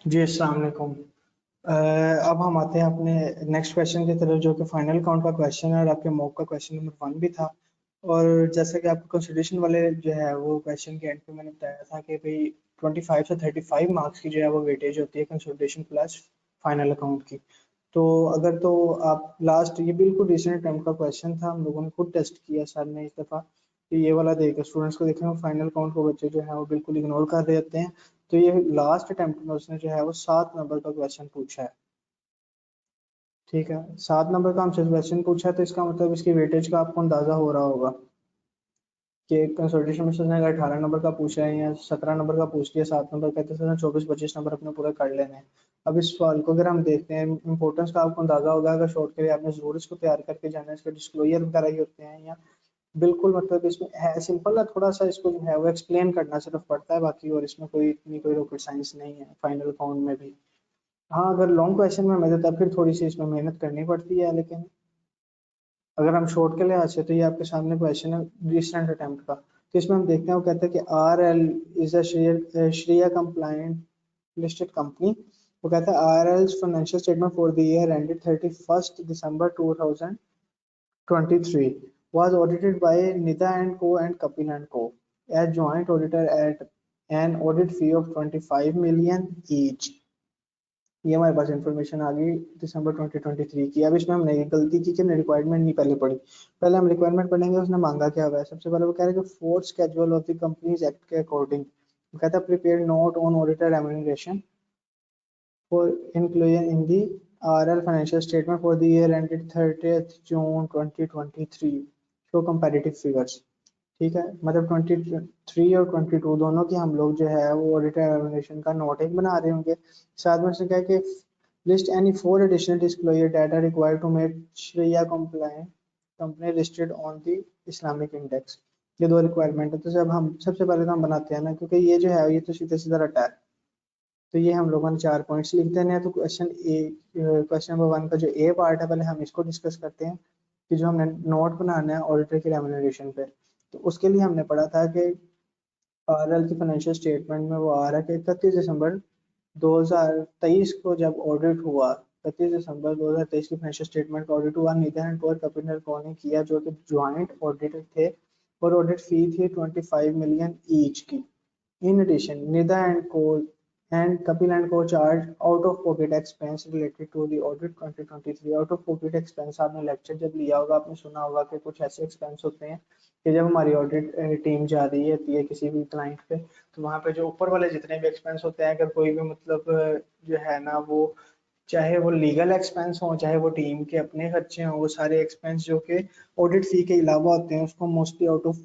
जी अस्सलाम वालेकुम। अब हम आते हैं अपने नेक्स्ट क्वेश्चन की तरफ, जो कि फाइनल काउंट का क्वेश्चन है और आपके मॉक का क्वेश्चन नंबर 1 भी था। और जैसा कि आपको कंसिडरेशन वाले जो है वो क्वेश्चन के एंड पे मैंने बताया था कि भाई 25 से 35 मार्क्स की जो है वो वेटेज होती है कंसिडरेशन प्लस फाइनल अकाउंट की। तो अगर तो आप लास्ट, ये बिल्कुल रिसेंट टाइम का क्वेश्चन था, हम लोगों ने खुद टेस्ट किया सर ने इस दफ़ा कि ये वाला देकर स्टूडेंट्स को देखें फाइनल काउंट को बच्चे जो है वो बिल्कुल इग्नोर कर रहे होते हैं। तो ये लास्ट अटेम्प्ट में उसने जो है वो 7 नंबर का क्वेश्चन पूछा है। ठीक है, 7 नंबर का हमसे क्वेश्चन पूछा है, तो इसका मतलब इसकी वेटेज का आपको अंदाजा हो रहा होगा कि कंसल्टेशन में उसने अगर 18 नंबर का पूछा है या 17 नंबर का पूछ लिया 7 नंबर का, तो उसने 24-25 नंबर अपने पूरे कर लेने हैं। अब इस सवाल को अगर हम देखते हैं, इंपॉर्टेंस का आपको अंदाजा होगा अगर शॉर्ट के लिए आपने जरूर इसको तैयार करके जाना है। इसके डिस्क्लोजर वगैरह ही होते हैं या बिल्कुल, मतलब इसमें है सिंपल है, थोड़ा सा इसको जो है वो एक्सप्लेन करना सिर्फ पड़ता है बाकी, और इसमें कोई इतनी कोई रॉकेट साइंस नहीं है फाइनल काउंट में भी। हाँ, अगर लॉन्ग क्वेश्चन में मैं तब फिर थोड़ी सी इसमें मेहनत करनी पड़ती है, लेकिन अगर हम शॉर्ट के लिहाज से, तो ये आपके सामने क्वेश्चन है रिसेंट अटेम्प्ट का। तो इसमें हम देखते हैं, वो कहते हैं कि R L is a shariah compliant listed company. वो कहता है R L financial statement for the year ended 31 December 2023 was audited by Nida and Co and Kapil and Co as joint auditor at an audit fee of 25 million each। ये हमारे पास information आ गई दिसंबर 2023 की। अब इसमें हमने ये गलती की कि हमने रिक्वायरमेंट नहीं पहले पढ़ी। पहले हम रिक्वायरमेंट पढ़ेंगे, उसने मांगा क्या हुआ है। सबसे पहले वो कह रहे हैं कि fourth schedule of the companies act के अकॉर्डिंग, वो कहता है prepare note on auditor remuneration for inclusion in the RL financial statement for the year ended 30th June 2023 show comparative figures। ठीक है, मतलब 23 और 22 दोनों की हम लोग जो है वो ऑडिटर एवेल्यूएशन का नोट एक बना रहे होंगे। साथ में उसने कहा कि list any four additional disclosure data required to make shariah compliant company listed on the Islamic index. ये दो रिक्वायरमेंट है। तो जब हम सबसे पहले तो हम बनाते हैं ना, क्योंकि ये जो है ये तो सीधा सीधा रटा है, तो ये हम लोगों ने 4 पॉइंट्स लिख देने हैं। तो क्वेश्चन नंबर 1 का जो ए पार्ट है, पहले हम इसको डिस्कस करते हैं कि जो हमने नोट बनाना है ऑडिटर की रेम्यूनरेशन पे। तो उसके लिए हमने पढ़ा था कि आरएल की फाइनेंशियल स्टेटमेंट में वो आ रहा है कि 31 दिसंबर 2023 को जब ऑडिट हुआ, 31 दिसंबर 2023 की फाइनेंशियल स्टेटमेंट का ऑडिट हुआ, नितिन एंड कोर कपिल कौर ने किया जो कि ज्वाइंट ऑडिटर थे, और ऑडिट फी थी 25 मिलियन ईच की। In addition, Nida and Co and Kapil and Co charged out-of-pocket expense related to the audit 2023। out-of-pocket expense आपने लेक्चर जब लिया होगा आपने सुना होगा कि कुछ ऐसे एक्सपेंस होते हैं कि जब हमारी ऑडिट टीम जा रही होती है किसी भी क्लाइंट पे, तो वहाँ पे जो ऊपर वाले जितने भी एक्सपेंस होते हैं, अगर कोई भी मतलब जो है ना वो, चाहे वो लीगल एक्सपेंस हो चाहे वो टीम के अपने खर्चे हों, वो सारे एक्सपेंस जो कि ऑडिट फी के अलावा होते हैं उसको mostly out of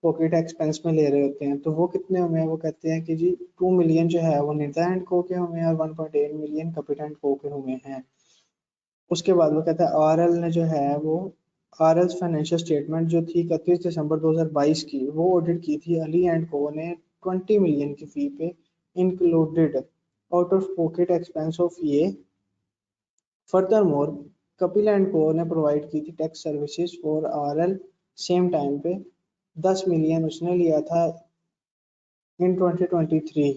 pocket expense में ले रहे होते हैं। तो वो कितने हुए हैं, वो कहते हैं कि जी 2 मिलियन जो है वो निदा एंड को के हुए हैं और 1.8 मिलियन कपिल एंड को के हुए हैं। उसके बाद वो कहता है आरएल ने जो है वो आरएल फाइनेंशियल स्टेटमेंट जो थी 31 दिसंबर 2022 की, वो ऑडिट की थी अली एंड को ने 20 मिलियन की फी पे, included out of pocket expense of ये। फर्दरमोर कपिल एंड को ने प्रोवाइड की थी tax services for RL same time पे। 10 मिलियन उसने लिया था इन 2023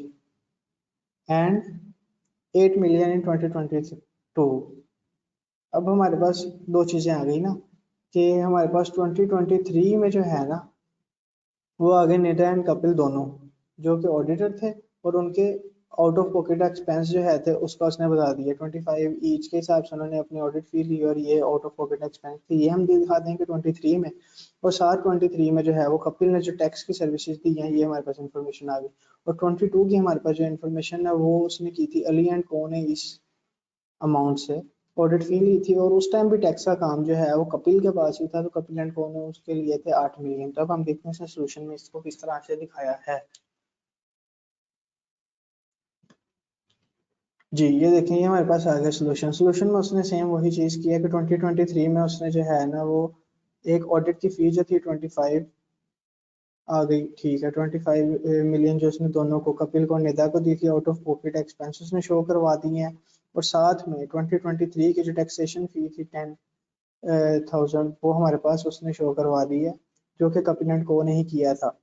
एंड 8 मिलियन इन 2022। अब हमारे पास दो चीज़ें आ गई ना, कि हमारे पास 2023 में जो है ना वो आगे निदा एंड कपिल दोनों जो कि ऑडिटर थे, और उनके आउट ऑफ पॉकेट एक्सपेंस जो है थे उसका उसने बता दिया 25 ईच के हिसाब से उन्होंने अपनी ऑडिट फी ली, और ये आउट ऑफ पॉकेट एक्सपेंस थी, ये हम दिखा देंगे 23 में। और साथ 23 में जो है वो कपिल ने जो टैक्स की सर्विसेज दी हैं, ये हमारे पास इंफॉर्मेशन आ गई। और 22 की हमारे पास जो इन्फॉर्मेशन है वो उसने की थी अली एंड को ने इस अमाउंट से ऑडिट फी ली थी, और उस टाइम भी टैक्स का काम जो है वो कपिल के पास ही था, तो कपिल एंड को ने उसके लिए थे 8 मिलियन। तो अब हम देखते हैं सोल्यूशन में इसको किस तरह से दिखाया है। जी ये देखें, ये हमारे पास आ गया सोल्यूशन। सोल्यूशन में उसने सेम वही चीज़ किया कि 2023 में उसने जो है ना वो एक ऑडिट की फी जो थी 25 आ गई, ठीक है, 25 मिलियन जो उसने दोनों को कपिल को और निदा को दी थी आउट ऑफ पॉकेट एक्सपेंस उसने शो करवा दी हैं। और साथ में 2023 की जो टैक्सेशन फी थी 10,000 वो हमारे पास उसने शो करवा दी है, जो कि कपिल एंड को ने ही किया था।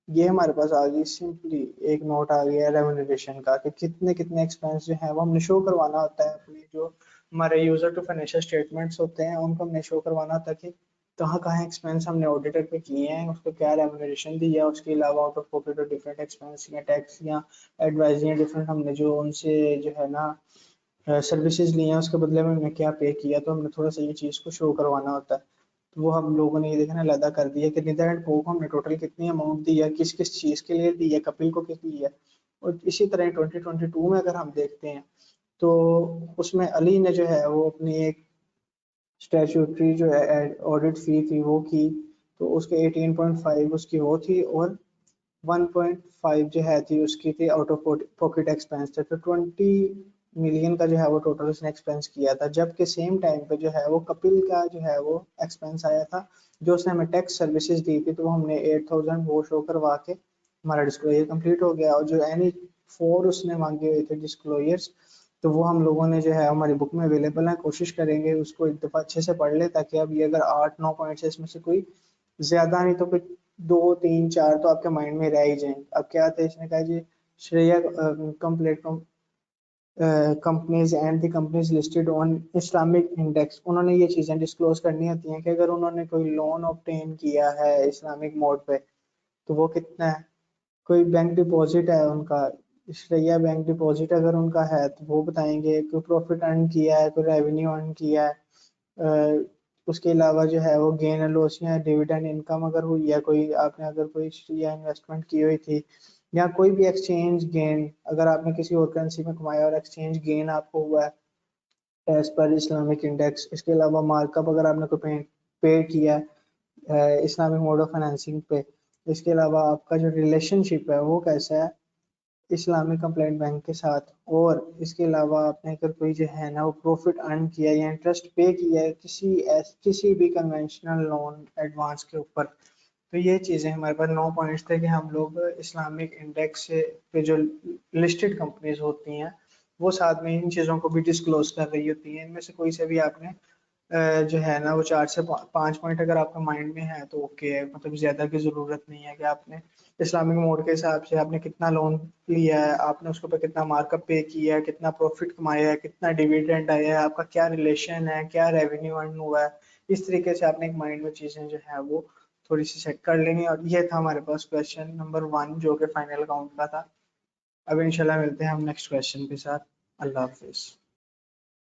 ये हमारे पास आ गई सिंपली एक नोट आ गया रेम्यूनरेशन का कि कितने कितने एक्सपेंस जो है वो हमने शो करवाना होता है अपने जो हमारे यूजर टू फाइनेंशियल स्टेटमेंट्स होते हैं उनको हमने शो करवाना होता है कि कहाँ कहाँ एक्सपेंस हमने ऑडिटर पे किए हैं, उसको क्या रेम्यूनरेशन दी है, उसके अलावा आउट ऑफ पॉकेट और डिफरेंट एक्सपेंस या टैक्स या एडवाइस या डिफरेंट हमने जो उनसे जो है ना सर्विसेज ली हैं उसके बदले में हमने क्या पे किया, तो हमने थोड़ा सा ये चीज़ को शो करवाना होता है। तो वो हम लोगों ने ये देखना अलहदा कर दिया कि निदर एंड को हमने टोटल कितनी अमाउंट दी है, किस किस चीज़ के लिए दी है, कपिल को किस दी है। और इसी तरह 2022 में अगर हम देखते हैं तो उसमें अली ने जो है वो अपनी एक स्टैट्यूटरी जो है ऑडिट फी थी वो की, तो उसके 18.5 उसकी वो थी और 1.5 जो है थी उसकी थी आउट ऑफ पॉकेट एक्सपेंस थे, तो 20 मिलियन का जो है वो टोटल उसने एक्सपेंस किया था। जबकि सेम टाइम पे जो है वो कपिल का जो है वो एक्सपेंस आया था जो उसने हमें टैक्स सर्विसेज दी थी, तो वो हमने 8,000 वो शो करवा के हमारा डिस्क्लोजर कंप्लीट हो गया। और जो एनी 4 उसने मांगे हुए थे डिस्क्लोजर्स, तो वो हम लोगों ने जो है हमारी बुक में अवेलेबल है, कोशिश करेंगे उसको एक दफ़ा अच्छे से पढ़ ले ताकि अब ये अगर 8-9 पॉइंट्स है इसमें से कोई ज्यादा नहीं तो कुछ 2-3-4 तो आपके माइंड में रह ही जाएंगे। अब क्या था इसने कहा जी Shreya complete companies and the companies listed on Islamic index, उन्होंने ये चीज़ें डिस्क्लोज करनी होती हैं कि अगर उन्होंने कोई लोन ऑब्टेन किया है इस्लामिक मोड पे तो वो कितना है, कोई बैंक डिपॉजिट है उनका श्रेया बैंक डिपॉजिट अगर उनका है तो वो बताएंगे, कोई प्रॉफिट अर्न किया है, कोई रेवेन्यू अर्न किया है, उसके अलावा जो है वो गेन एंड लॉस या डिविडेंड इनकम अगर हुई है, कोई आपने अगर कोई या इन्वेस्टमेंट की हुई थी, या कोई भी एक्सचेंज गेन अगर आपने किसी और करेंसी में कमाया और एक्सचेंज गेन आपको हुआ है एज पर इस्लामिक इंडेक्स। इसके अलावा मार्कअप अगर आपने कोई पे किया है इस्लामिक मोड ऑफ फाइनेंसिंग पे। इसके अलावा आपका जो रिलेशनशिप है वो कैसा है इस्लामिक कंप्लाइंट बैंक के साथ। और इसके अलावा आपने अगर कोई जो है ना वो प्रॉफिट अर्न किया या इंटरेस्ट पे किया है किसी भी कन्वेंशनल लोन एडवांस के ऊपर, तो ये चीज़ें हमारे पास 9 पॉइंट्स थे कि हम लोग इस्लामिक इंडेक्स पे जो लिस्टेड कंपनीज होती हैं वो साथ में इन चीज़ों को भी डिस्क्लोज कर रही होती हैं। इनमें से कोई से भी आपने जो है ना वो 4 से 5 पॉइंट अगर आपका माइंड में है तो ओके है, मतलब ज़्यादा की ज़रूरत नहीं है कि आपने इस्लामिक मोड के हिसाब से आपने कितना लोन लिया है, आपने उसके ऊपर कितना मार्कअप पे किया है, कितना प्रॉफिट कमाया है, कितना डिविडेंड आया है, आपका क्या रिलेशन है, क्या रेवेन्यू अर्न हुआ है। इस तरीके से आपने एक माइंड में चीज़ें जो है वो थोड़ी सी सेट कर लेंगे। और ये था हमारे पास क्वेश्चन नंबर 1 जो कि फाइनल काउंट का था। अब इंशाल्लाह मिलते हैं हम नेक्स्ट क्वेश्चन के साथ। अल्लाह हाफिज़।